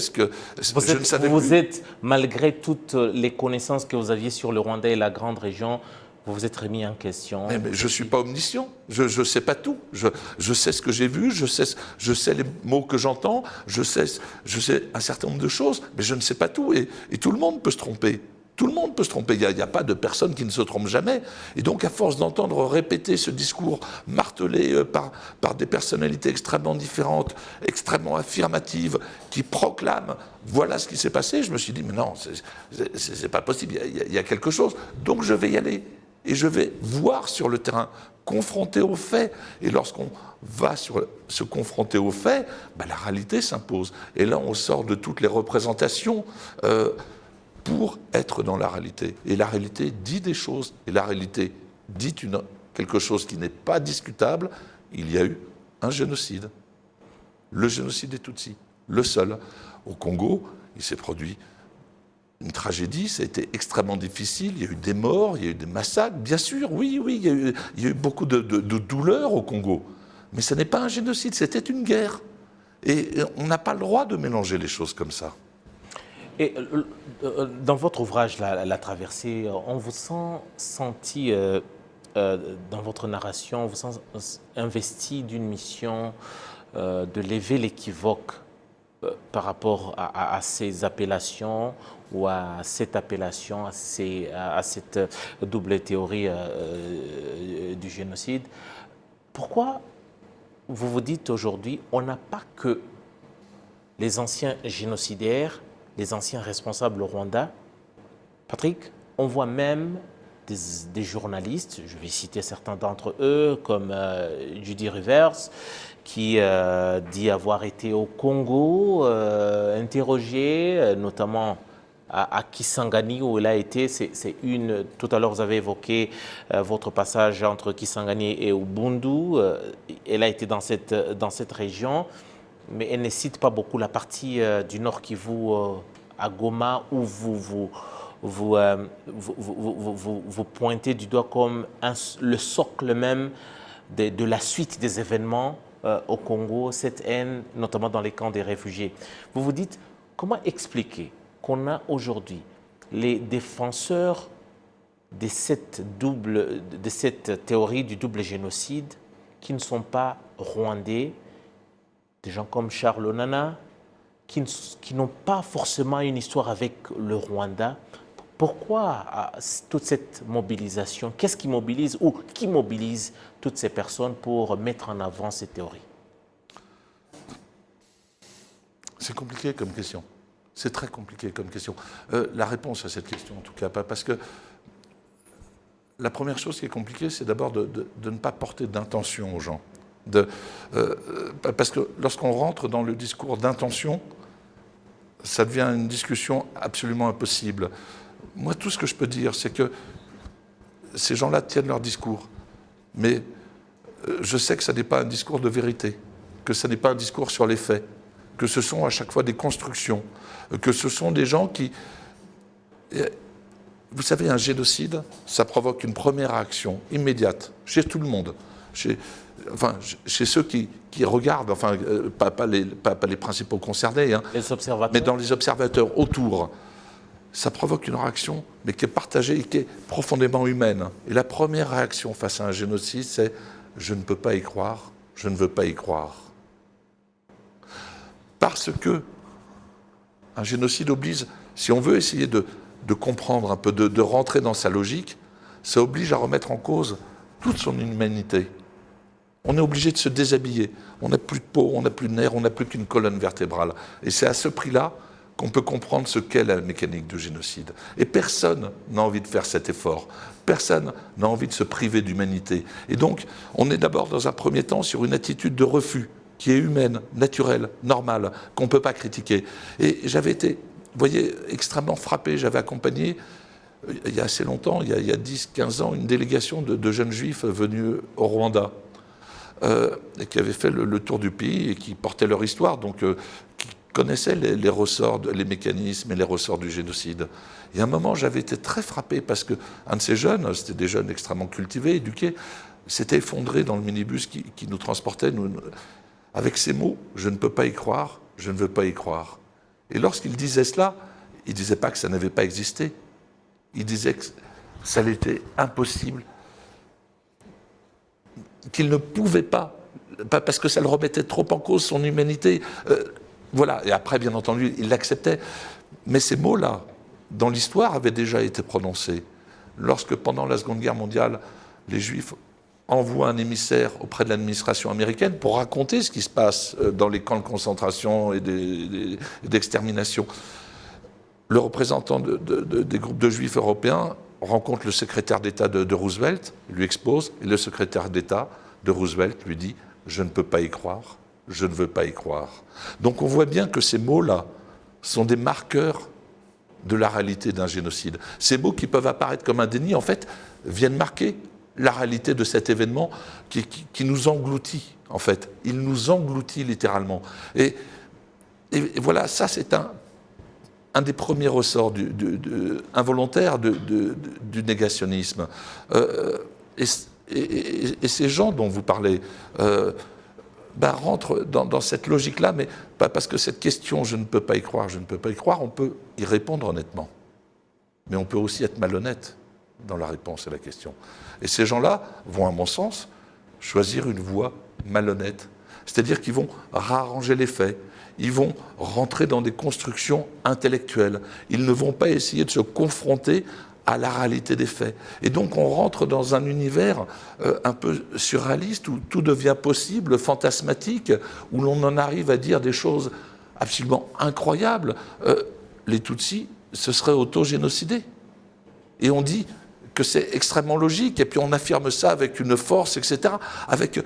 S1: Vous êtes, malgré toutes les connaissances que vous aviez sur le Rwanda et la grande région, vous vous êtes remis en question.
S2: Mais je ne suis pas omniscient, je ne sais pas tout. Je sais ce que j'ai vu, je sais les mots que j'entends, je sais un certain nombre de choses, mais je ne sais pas tout. Et tout le monde peut se tromper. Tout le monde peut se tromper. Il n'y a pas de personne qui ne se trompe jamais. Et donc, à force d'entendre répéter ce discours martelé par des personnalités extrêmement différentes, extrêmement affirmatives, qui proclament « voilà ce qui s'est passé », je me suis dit « mais non, c'est pas possible, il y a quelque chose. » Donc, je vais y aller. Et je vais voir sur le terrain, confronter aux faits. Et lorsqu'on va se confronter aux faits, la réalité s'impose. Et là, on sort de toutes les représentations pour être dans la réalité. Et la réalité dit des choses. Et la réalité dit quelque chose qui n'est pas discutable. Il y a eu un génocide. Le génocide des Tutsis. Le seul. Au Congo, il s'est produit une tragédie, ça a été extrêmement difficile, il y a eu des morts, il y a eu des massacres, bien sûr, oui, il y a eu beaucoup de douleurs au Congo. Mais ce n'est pas un génocide, c'était une guerre. Et on n'a pas le droit de mélanger les choses comme ça.
S1: Et dans votre ouvrage, La Traversée, on vous senti, dans votre narration, on vous sent investi d'une mission de lever l'équivoque par rapport à ces appellations ou à cette appellation, à cette double théorie du génocide. Pourquoi vous vous dites aujourd'hui, on n'a pas que les anciens génocidaires, les anciens responsables au Rwanda? Patrick, on voit même des journalistes, je vais citer certains d'entre eux, comme Judy Rivers, qui dit avoir été au Congo, interrogé, notamment à Kisangani, où il a été. Tout à l'heure, vous avez évoqué votre passage entre Kisangani et Ubundu. Elle a été dans cette région, mais elle ne cite pas beaucoup la partie du nord Kivu, à Goma, où vous pointez du doigt comme le socle même de la suite des événements au Congo, cette haine, notamment dans les camps des réfugiés. Vous vous dites, comment expliquer qu'on a aujourd'hui les défenseurs de cette théorie du double génocide qui ne sont pas rwandais, des gens comme Charles Onana, qui n'ont pas forcément une histoire avec le Rwanda? Pourquoi toute cette mobilisation? Qu'est-ce qui mobilise ou qui mobilise toutes ces personnes pour mettre en avant ces théories?
S2: C'est compliqué comme question. C'est très compliqué comme question. La réponse à cette question, en tout cas, parce que la première chose qui est compliquée, c'est d'abord de ne pas porter d'intention aux gens. Parce que lorsqu'on rentre dans le discours d'intention, ça devient une discussion absolument impossible. Moi, tout ce que je peux dire, c'est que ces gens-là tiennent leur discours. Mais je sais que ce n'est pas un discours de vérité, que ce n'est pas un discours sur les faits, que ce sont à chaque fois des constructions, que ce sont des gens qui... Vous savez, un génocide, ça provoque une première réaction immédiate, chez tout le monde, chez ceux qui regardent, pas les principaux concernés, hein,
S1: les observateurs.
S2: Mais dans les observateurs autour. Ça provoque une réaction, mais qui est partagée et qui est profondément humaine. Et la première réaction face à un génocide, c'est « je ne peux pas y croire, je ne veux pas y croire ». Parce que un génocide oblige, si on veut essayer de comprendre un peu, de rentrer dans sa logique, ça oblige à remettre en cause toute son humanité. On est obligé de se déshabiller. On n'a plus de peau, on n'a plus de nerfs, on n'a plus qu'une colonne vertébrale. Et c'est à ce prix-là qu'on peut comprendre ce qu'est la mécanique du génocide. Et personne n'a envie de faire cet effort. Personne n'a envie de se priver d'humanité. Et donc, on est d'abord, dans un premier temps, sur une attitude de refus, qui est humaine, naturelle, normale, qu'on ne peut pas critiquer. Et j'avais été, vous voyez, extrêmement frappé. J'avais accompagné, il y a assez longtemps, il y a 10-15 ans, une délégation de jeunes juifs venus au Rwanda, et qui avaient fait le tour du pays et qui portaient leur histoire, donc qui connaissaient les ressorts, les mécanismes et les ressorts du génocide. Et à un moment, j'avais été très frappé parce qu'un de ces jeunes, c'était des jeunes extrêmement cultivés, éduqués, s'était effondré dans le minibus qui nous transportait avec ces mots « je ne peux pas y croire, je ne veux pas y croire. Et lorsqu'il disait cela, il ne disait pas que ça n'avait pas existé. Il disait que ça l'était impossible, qu'il ne pouvait pas, parce que ça le remettait trop en cause, son humanité. Voilà, et après, bien entendu, il l'acceptait. Mais ces mots-là, dans l'histoire, avaient déjà été prononcés. Lorsque, pendant la Seconde Guerre mondiale, les Juifs envoient un émissaire auprès de l'administration américaine pour raconter ce qui se passe dans les camps de concentration et d'extermination, le représentant des groupes de Juifs européens rencontre le secrétaire d'État de Roosevelt, lui expose, et le secrétaire d'État de Roosevelt lui dit « Je ne peux pas y croire, je ne veux pas y croire ». Donc on voit bien que ces mots-là sont des marqueurs de la réalité d'un génocide. Ces mots qui peuvent apparaître comme un déni, en fait, viennent marquer la réalité de cet événement qui nous engloutit, en fait. Il nous engloutit littéralement. Et voilà, ça c'est un des premiers ressorts involontaires du négationnisme. Et ces gens dont vous parlez rentrent dans cette logique-là, mais pas parce que cette question « je ne peux pas y croire, je ne peux pas y croire », on peut y répondre honnêtement. Mais on peut aussi être malhonnête dans la réponse à la question. Et ces gens-là vont, à mon sens, choisir une voie malhonnête. C'est-à-dire qu'ils vont réarranger les faits, ils vont rentrer dans des constructions intellectuelles. Ils ne vont pas essayer de se confronter à la réalité des faits. Et donc on rentre dans un univers un peu surréaliste où tout devient possible, fantasmatique, où l'on en arrive à dire des choses absolument incroyables. Les Tutsis se seraient auto-génocidés. Et on dit que c'est extrêmement logique, et puis on affirme ça avec une force, etc., avec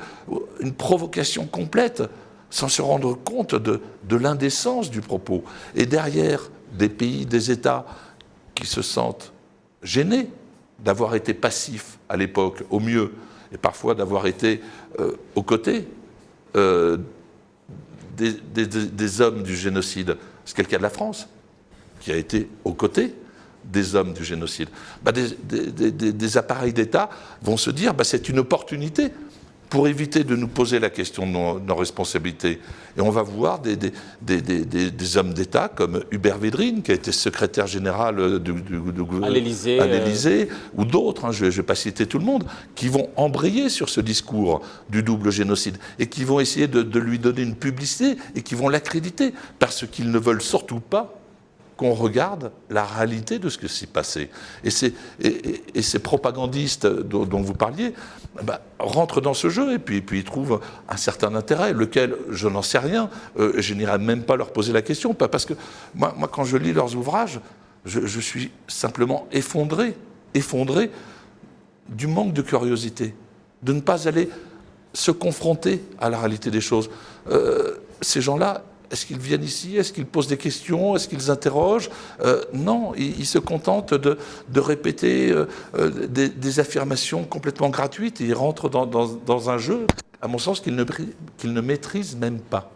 S2: une provocation complète, sans se rendre compte de l'indécence du propos. Et derrière, des pays, des États qui se sentent gênés d'avoir été passifs à l'époque, au mieux, et parfois d'avoir été aux côtés des hommes du génocide. C'est le cas de la France, qui a été aux côtés des hommes du génocide. Des appareils d'État vont se dire c'est une opportunité pour éviter de nous poser la question de nos responsabilités. Et on va voir des hommes d'État comme Hubert Védrine, qui a été secrétaire général à l'Élysée, ou d'autres, je ne vais pas citer tout le monde, qui vont embrayer sur ce discours du double génocide et qui vont essayer de lui donner une publicité et qui vont l'accréditer, parce qu'ils ne veulent surtout pas qu'on regarde la réalité de ce qui s'est passé. Et ces propagandistes dont vous parliez rentrent dans ce jeu et puis ils trouvent un certain intérêt, lequel je n'en sais rien, je n'irai même pas leur poser la question, parce que moi quand je lis leurs ouvrages, je suis simplement effondré du manque de curiosité, de ne pas aller se confronter à la réalité des choses. Ces gens-là, est-ce qu'ils viennent ici? Est-ce qu'ils posent des questions? Est-ce qu'ils interrogent? Non, ils se contentent de répéter des affirmations complètement gratuites et ils rentrent dans un jeu, à mon sens, qu'ils ne maîtrisent même pas.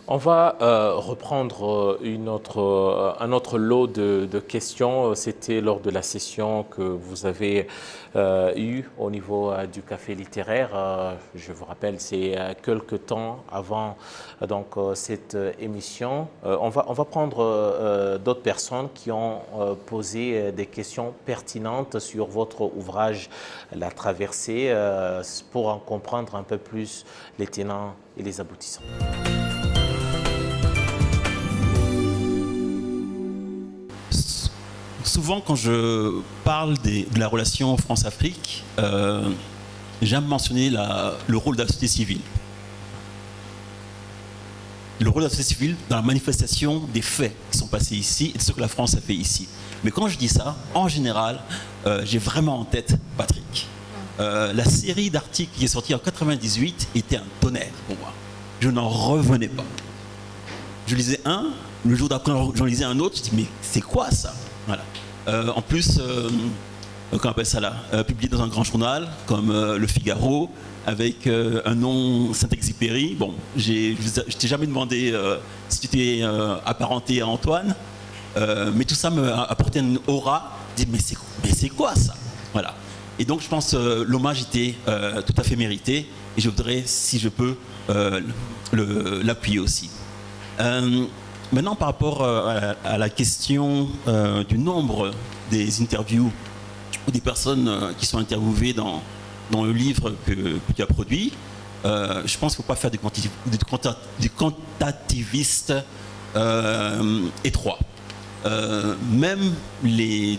S1: On va reprendre un autre lot de questions. C'était lors de la session que vous avez eue au niveau du café littéraire. Je vous rappelle, c'est quelques temps avant cette émission. On va prendre d'autres personnes qui ont posé des questions pertinentes sur votre ouvrage « La traversée » pour en comprendre un peu plus les tenants et les aboutissants.
S5: Souvent, quand je parle de la relation France-Afrique, j'aime mentionner le rôle de la société civile. Le rôle de la société civile dans la manifestation des faits qui sont passés ici et de ce que la France a fait ici. Mais quand je dis ça, en général, j'ai vraiment en tête Patrick. La série d'articles qui est sortie en 1998 était un tonnerre pour moi. Je n'en revenais pas. Je lisais un, le jour d'après j'en lisais un autre, je dis mais c'est quoi ça? Voilà. En plus, comment on appelle ça là, publié dans un grand journal comme Le Figaro, avec un nom Saint-Exupéry. Bon, je t'ai jamais demandé si tu étais apparenté à Antoine, mais tout ça m'a apporté une aura. Je dis mais c'est quoi ça? Voilà. Et donc je pense l'hommage était tout à fait mérité, et je voudrais, si je peux, l'appuyer aussi. Maintenant, par rapport à la question du nombre des interviews ou des personnes qui sont interviewées dans le livre que tu as produit, je pense qu'il ne faut pas faire du quantitativiste étroit. Même les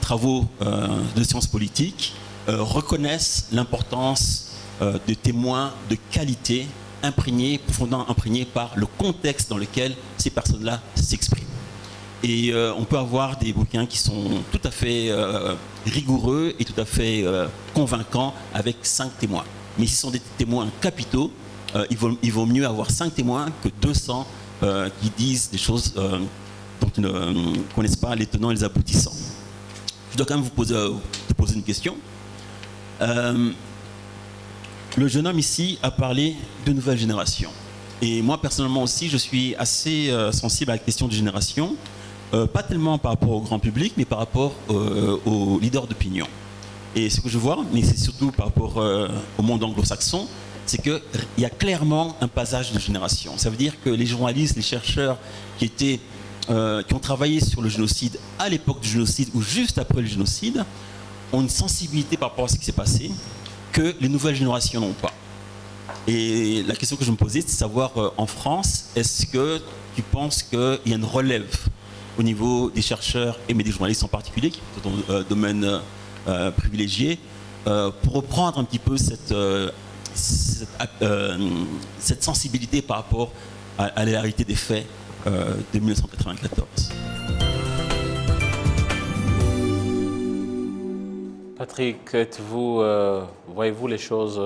S5: travaux de sciences politiques reconnaissent l'importance de témoins de qualité profondément imprégnés par le contexte dans lequel ces personnes-là s'expriment. Et on peut avoir des bouquins qui sont tout à fait rigoureux et tout à fait convaincants avec 5 témoins. Mais si ce sont des témoins capitaux, il vaut mieux avoir 5 témoins que 200 qui disent des choses dont ils ne connaissent pas les tenants et les aboutissants. Je dois quand même te poser une question. Le jeune homme ici a parlé de nouvelle génération. Et moi, personnellement aussi, je suis assez sensible à la question de génération. Pas tellement par rapport au grand public, mais par rapport aux leaders d'opinion. Et ce que je vois, mais c'est surtout par rapport au monde anglo-saxon, c'est qu'il y a clairement un passage de génération. Ça veut dire que les journalistes, les chercheurs qui ont travaillé sur le génocide à l'époque du génocide ou juste après le génocide, ont une sensibilité par rapport à ce qui s'est passé que les nouvelles générations n'ont pas. Et la question que je me posais, c'est de savoir en France, est-ce que tu penses qu'il y a une relève au niveau des chercheurs et des journalistes en particulier, qui sont ton domaine privilégié, pour reprendre un petit peu cette sensibilité par rapport à la réalité des faits de 1994.
S1: Patrick, voyez-vous les choses,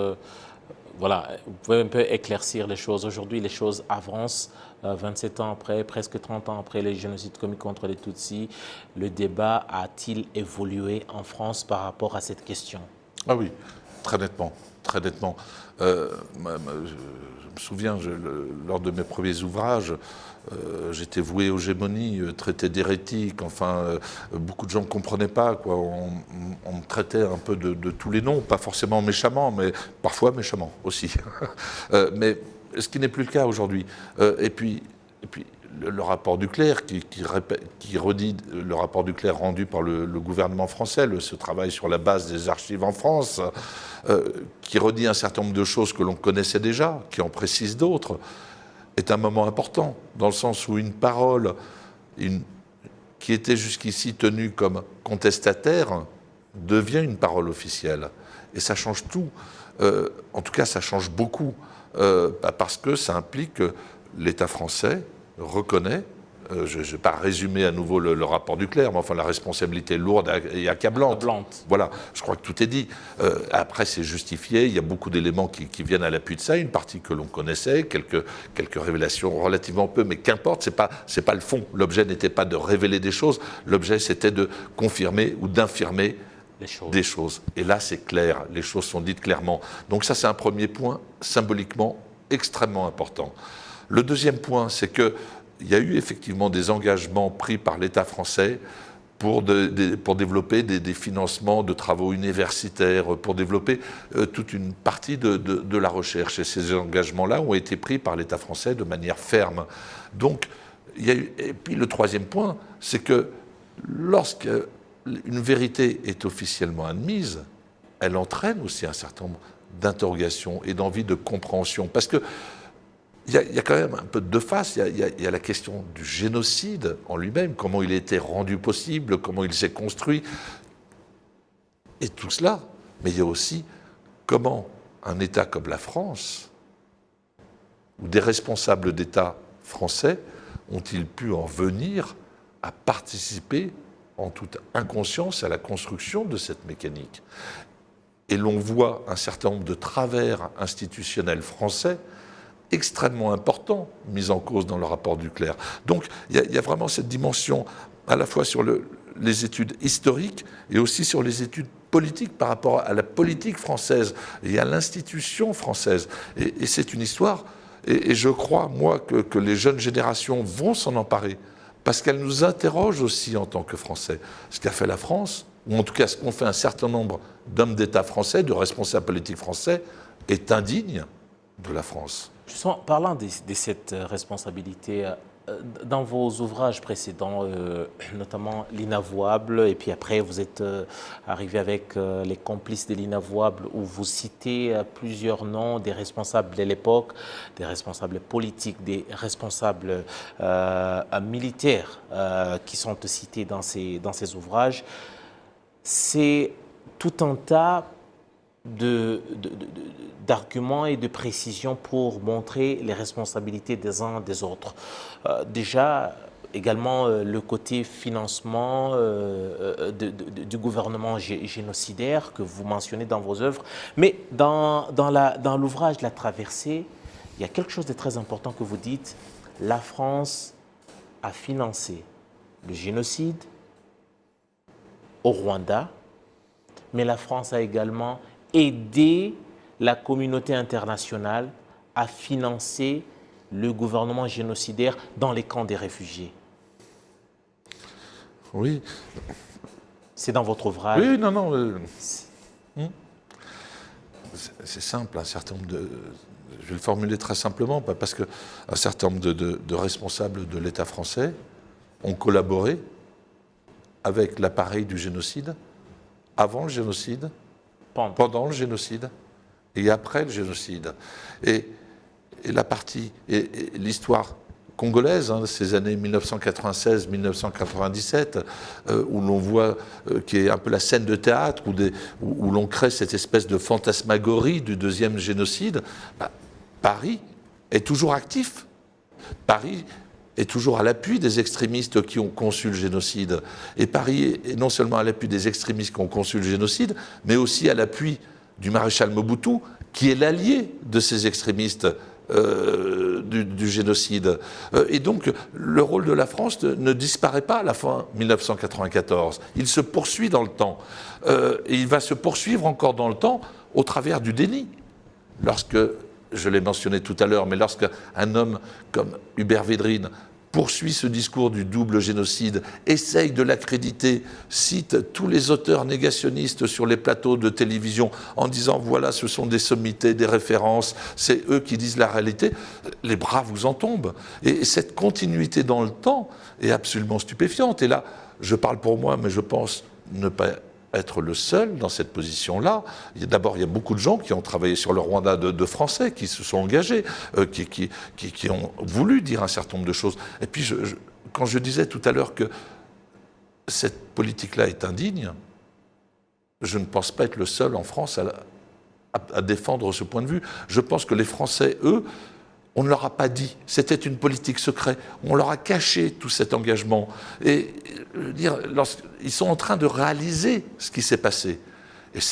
S1: voilà, vous pouvez un peu éclaircir les choses. Aujourd'hui, les choses avancent, 27 ans après, presque 30 ans après les génocides commis contre les Tutsis. Le débat a-t-il évolué en France par rapport à cette question?
S2: Ah oui, très nettement, très nettement. Je me souviens, lors de mes premiers ouvrages, j'étais voué aux gémonies, traité d'hérétique, enfin, beaucoup de gens ne comprenaient pas, quoi. On me traitait un peu de tous les noms, pas forcément méchamment, mais parfois méchamment aussi. Mais ce qui n'est plus le cas aujourd'hui. Et puis le rapport Duclerc, qui redit le rapport Duclerc rendu par le gouvernement français, ce travail sur la base des archives en France, qui redit un certain nombre de choses que l'on connaissait déjà, qui en précise d'autres, est un moment important, dans le sens où une parole qui était jusqu'ici tenue comme contestataire devient une parole officielle. Et ça change tout. En tout cas, ça change beaucoup, parce que ça implique que l'État français reconnaît, je ne vais pas résumer à nouveau le rapport Duclerc, mais enfin la responsabilité lourde et accablante. Voilà, je crois que tout est dit. Après, c'est justifié, il y a beaucoup d'éléments qui viennent à l'appui de ça, une partie que l'on connaissait, quelques révélations relativement peu, mais qu'importe, c'est pas le fond. L'objet n'était pas de révéler des choses, l'objet c'était de confirmer ou d'infirmer des choses. Et là, c'est clair, les choses sont dites clairement. Donc ça, c'est un premier point, symboliquement, extrêmement important. Le deuxième point, c'est qu'il y a eu effectivement des engagements pris par l'État français pour développer des financements de travaux universitaires, pour développer toute une partie de la recherche. Et ces engagements-là ont été pris par l'État français de manière ferme. Donc, et puis le troisième point, c'est que lorsqu'une vérité est officiellement admise, elle entraîne aussi un certain nombre d'interrogations et d'envie de compréhension. Parce que il y a quand même un peu de deux faces. Il y a la question du génocide en lui-même, comment il a été rendu possible, comment il s'est construit, et tout cela. Mais il y a aussi comment un État comme la France, ou des responsables d'État français, ont-ils pu en venir à participer en toute inconscience à la construction de cette mécanique. Et l'on voit un certain nombre de travers institutionnels français extrêmement important, mis en cause dans le rapport Duclerc. Donc il y a vraiment cette dimension à la fois sur les études historiques et aussi sur les études politiques par rapport à la politique française et à l'institution française. Et c'est une histoire, et je crois, moi, que les jeunes générations vont s'en emparer, parce qu'elles nous interrogent aussi en tant que Français. Ce qu'a fait la France, ou en tout cas ce qu'ont fait un certain nombre d'hommes d'État français, de responsables politiques français, est indigne de la France.
S1: Parlant de cette responsabilité, dans vos ouvrages précédents, notamment L'Inavouable, et puis après vous êtes arrivé avec Les Complices de l'Inavouable, où vous citez plusieurs noms des responsables de l'époque, des responsables politiques, des responsables militaires qui sont cités dans ces ouvrages. C'est tout un tas d'arguments et de précisions pour montrer les responsabilités des uns des autres. Déjà, également le côté financement du gouvernement génocidaire que vous mentionnez dans vos œuvres. Mais dans l'ouvrage La Traversée, il y a quelque chose de très important que vous dites. La France a financé le génocide au Rwanda, mais la France a également aidé la communauté internationale à financer le gouvernement génocidaire dans les camps des réfugiés.
S2: Oui.
S1: C'est dans votre ouvrage.
S2: Oui, non. C'est simple, un certain nombre de... Je vais le formuler très simplement, parce qu'un certain nombre de responsables de l'État français ont collaboré avec l'appareil du génocide, avant le génocide, pendant le génocide et après le génocide. Et la partie, et l'histoire congolaise, ces années 1996-1997, où l'on voit, qui est un peu la scène de théâtre, où l'on crée cette espèce de fantasmagorie du deuxième génocide, Paris est toujours actif. Paris est toujours à l'appui des extrémistes qui ont conçu le génocide. Et Paris est non seulement à l'appui des extrémistes qui ont conçu le génocide, mais aussi à l'appui du maréchal Mobutu, qui est l'allié de ces extrémistes du génocide. Et donc, le rôle de la France ne disparaît pas à la fin 1994. Il se poursuit dans le temps. Et il va se poursuivre encore dans le temps au travers du déni. Lorsque, je l'ai mentionné tout à l'heure, mais lorsqu'un homme comme Hubert Védrine poursuit ce discours du double génocide, essaye de l'accréditer, cite tous les auteurs négationnistes sur les plateaux de télévision en disant voilà, ce sont des sommités, des références, c'est eux qui disent la réalité, les bras vous en tombent. Et cette continuité dans le temps est absolument stupéfiante. Et là, je parle pour moi, mais je pense ne pas être le seul dans cette position-là. D'abord, il y a beaucoup de gens qui ont travaillé sur le Rwanda de Français, qui se sont engagés, qui ont voulu dire un certain nombre de choses. Et puis, quand je disais tout à l'heure que cette politique-là est indigne, je ne pense pas être le seul en France à défendre ce point de vue. Je pense que les Français, eux, on ne leur a pas dit, c'était une politique secrète, on leur a caché tout cet engagement. Et ils sont en train de réaliser ce qui s'est passé. Ils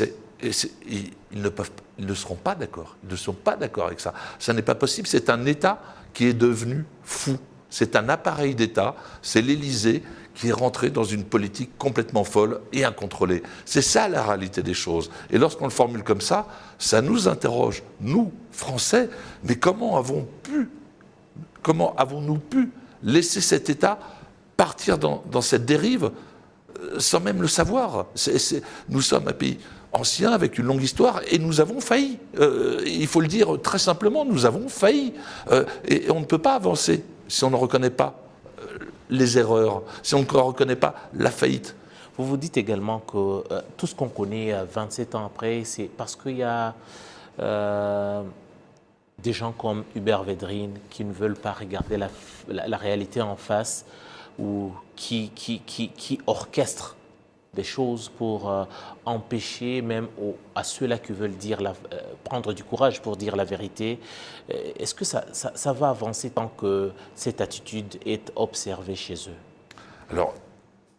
S2: ne seront pas d'accord, ils ne sont pas d'accord avec ça. Ça n'est pas possible, c'est un État qui est devenu fou. C'est un appareil d'État, c'est l'Élysée qui est rentré dans une politique complètement folle et incontrôlée. C'est ça la réalité des choses. Et lorsqu'on le formule comme ça nous interroge, nous, Français, mais comment avons-nous pu laisser cet État partir dans cette dérive sans même le savoir? Nous sommes un pays ancien avec une longue histoire et nous avons failli. Il faut le dire très simplement, nous avons failli. Et on ne peut pas avancer si on ne reconnaît pas les erreurs, si on ne reconnaît pas la faillite.
S1: Vous vous dites également que tout ce qu'on connaît 27 ans après, c'est parce qu'il y a des gens comme Hubert Védrine qui ne veulent pas regarder la réalité en face ou qui orchestrent des choses pour empêcher même à ceux-là qui veulent prendre du courage pour dire la vérité. Est-ce que ça va avancer tant que cette attitude est observée chez eux?
S2: Alors,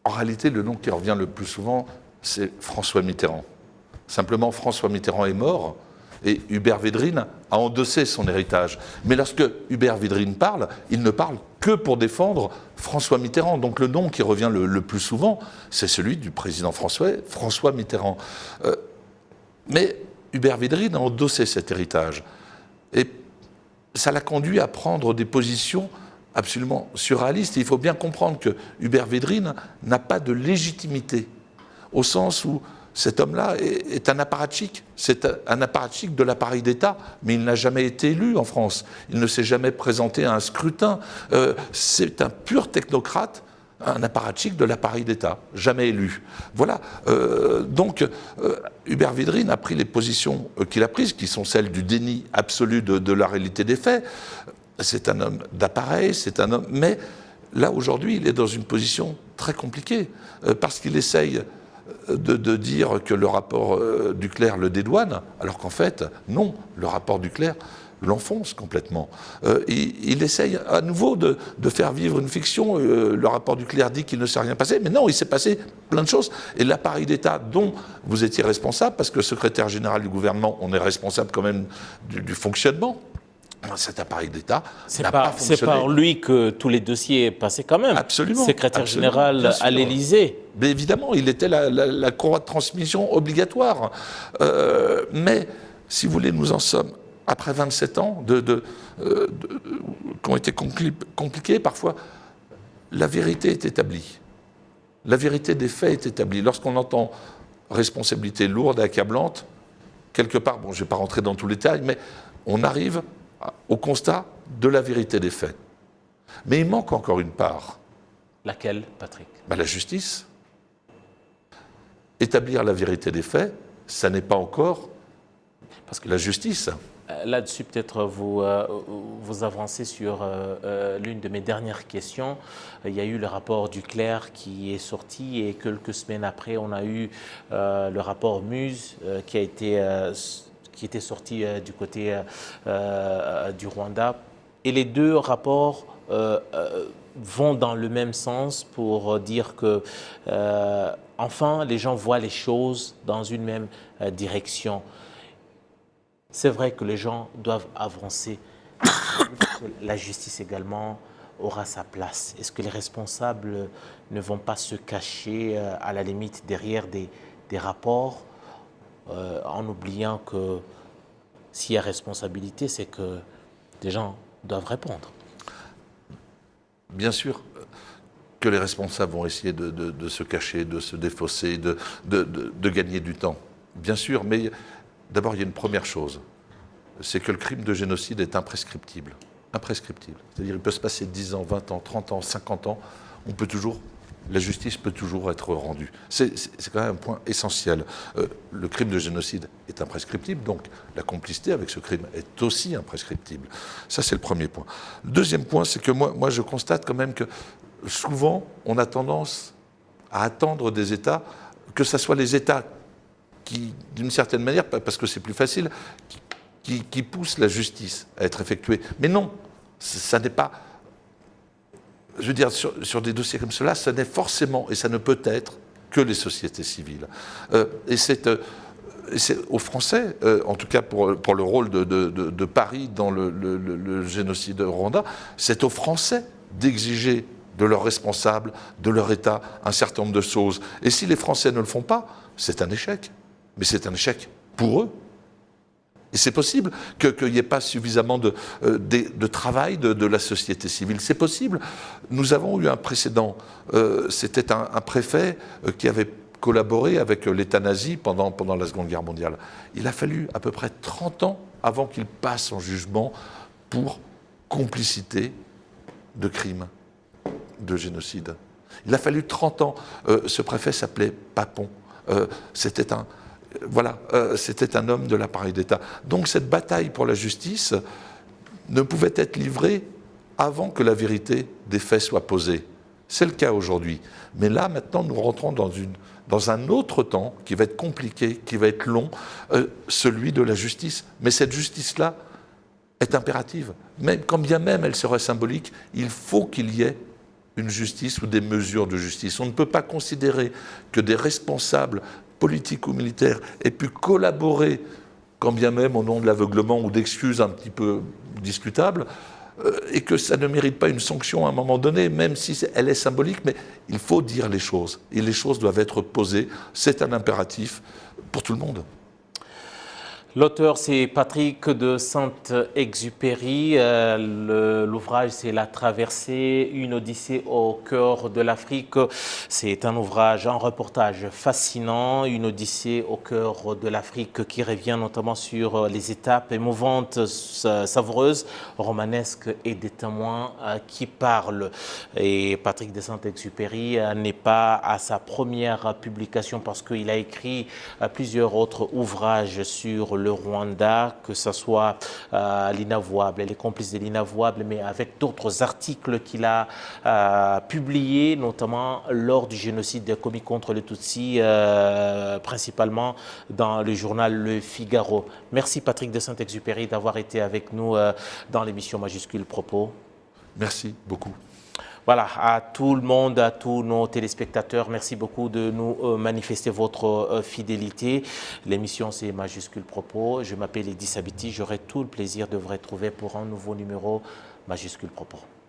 S2: en réalité, le nom qui revient le plus souvent, c'est François Mitterrand. Simplement, François Mitterrand est mort et Hubert Védrine a endossé son héritage. Mais lorsque Hubert Védrine parle, il ne parle que pour défendre François Mitterrand. Donc le nom qui revient le plus souvent, c'est celui du président François Mitterrand. Mais Hubert Védrine a endossé cet héritage. Et ça l'a conduit à prendre des positions absolument surréaliste. Et il faut bien comprendre que Hubert Védrine n'a pas de légitimité, au sens où cet homme-là est un apparatchik. C'est un apparatchik de l'appareil d'État, mais il n'a jamais été élu en France. Il ne s'est jamais présenté à un scrutin. C'est un pur technocrate, un apparatchik de l'appareil d'État, jamais élu. Voilà. Donc, Hubert Védrine a pris les positions qu'il a prises, qui sont celles du déni absolu de la réalité des faits. C'est un homme d'appareil, c'est un homme... Mais là, aujourd'hui, il est dans une position très compliquée, parce qu'il essaye de dire que le rapport Duclerc le dédouane, alors qu'en fait, non, le rapport Duclerc l'enfonce complètement. Il essaye à nouveau de faire vivre une fiction. Le rapport Duclerc dit qu'il ne s'est rien passé, mais non, il s'est passé plein de choses. Et l'appareil d'État dont vous étiez responsable, parce que secrétaire général du gouvernement, on est responsable quand même du fonctionnement. Cet appareil d'État n'a pas fonctionné.
S1: C'est par lui que tous les dossiers passaient quand même.
S2: Absolument.
S1: Secrétaire général à l'Élysée.
S2: Mais évidemment, il était la courroie de transmission obligatoire. Mais, si vous voulez, nous en sommes, après 27 ans qui ont été compliqués, parfois, la vérité est établie. La vérité des faits est établie. Lorsqu'on entend responsabilité lourde et accablante, quelque part, bon, je ne vais pas rentrer dans tous les détails, mais on arrive au constat de la vérité des faits. Mais il manque encore une part.
S1: Laquelle, Patrick?
S2: La justice. Établir la vérité des faits, ça n'est pas encore parce que la justice.
S1: Là-dessus, peut-être vous avancez sur l'une de mes dernières questions. Il y a eu le rapport Duclerc qui est sorti et quelques semaines après, on a eu le rapport Muse qui était sorti du côté du Rwanda. Et les deux rapports vont dans le même sens pour dire que, enfin, les gens voient les choses dans une même direction. C'est vrai que les gens doivent avancer. La justice également aura sa place. Est-ce que les responsables ne vont pas se cacher à la limite derrière des rapports en oubliant que s'il y a responsabilité, c'est que des gens doivent répondre?
S2: Bien sûr que les responsables vont essayer de se cacher, de se défausser, de gagner du temps. Bien sûr, mais d'abord, il y a une première chose, c'est que le crime de génocide est imprescriptible. Imprescriptible. C'est-à-dire qu'il peut se passer 10 ans, 20 ans, 30 ans, 50 ans, la justice peut toujours être rendue. C'est quand même un point essentiel. Le crime de génocide est imprescriptible, donc la complicité avec ce crime est aussi imprescriptible. Ça, c'est le premier point. Le deuxième point, c'est que moi, je constate quand même que souvent, on a tendance à attendre des États, que ce soit les États qui, d'une certaine manière, parce que c'est plus facile, qui poussent la justice à être effectuée. Mais non, ça n'est pas... Je veux dire, sur des dossiers comme cela, ça n'est forcément, et ça ne peut être, que les sociétés civiles. Et c'est aux Français, en tout cas pour le rôle de Paris dans le génocide rwandais, c'est aux Français d'exiger de leurs responsables, de leur État, un certain nombre de choses. Et si les Français ne le font pas, c'est un échec. Mais c'est un échec pour eux. Et c'est possible qu'il n'y ait pas suffisamment de travail de la société civile. C'est possible. Nous avons eu un précédent. C'était un préfet qui avait collaboré avec l'État nazi pendant la Seconde Guerre mondiale. Il a fallu à peu près 30 ans avant qu'il passe en jugement pour complicité de crimes de génocide. Il a fallu 30 ans. Ce préfet s'appelait Papon. C'était un homme de l'appareil d'État. Donc cette bataille pour la justice ne pouvait être livrée avant que la vérité des faits soit posée. C'est le cas aujourd'hui. Mais là, maintenant, nous rentrons dans un autre temps qui va être compliqué, qui va être long, celui de la justice. Mais cette justice-là est impérative. Même, quand bien même elle serait symbolique, il faut qu'il y ait une justice ou des mesures de justice. On ne peut pas considérer que des responsables politiques ou militaires aient pu collaborer, quand bien même au nom de l'aveuglement ou d'excuses un petit peu discutables, et que ça ne mérite pas une sanction à un moment donné, même si elle est symbolique, mais il faut dire les choses. Et les choses doivent être posées. C'est un impératif pour tout le monde.
S1: L'auteur, c'est Patrick de Saint-Exupéry. L'ouvrage, c'est La traversée, une odyssée au cœur de l'Afrique. C'est un ouvrage, un reportage fascinant, une odyssée au cœur de l'Afrique qui revient notamment sur les étapes émouvantes, savoureuses, romanesques et des témoins qui parlent. Et Patrick de Saint-Exupéry n'est pas à sa première publication parce qu'il a écrit plusieurs autres ouvrages sur le Rwanda, que ce soit l'inavouable, les complices de l'inavouable, mais avec d'autres articles qu'il a publiés, notamment lors du génocide commis contre les Tutsis, principalement dans le journal Le Figaro. Merci Patrick de Saint-Exupéry d'avoir été avec nous dans l'émission Majuscule Propos.
S2: Merci beaucoup.
S1: Voilà, à tout le monde, à tous nos téléspectateurs, merci beaucoup de nous manifester votre fidélité. L'émission, c'est Majuscule Propos. Je m'appelle Eddy Sabiti. J'aurai tout le plaisir de vous retrouver pour un nouveau numéro Majuscule Propos.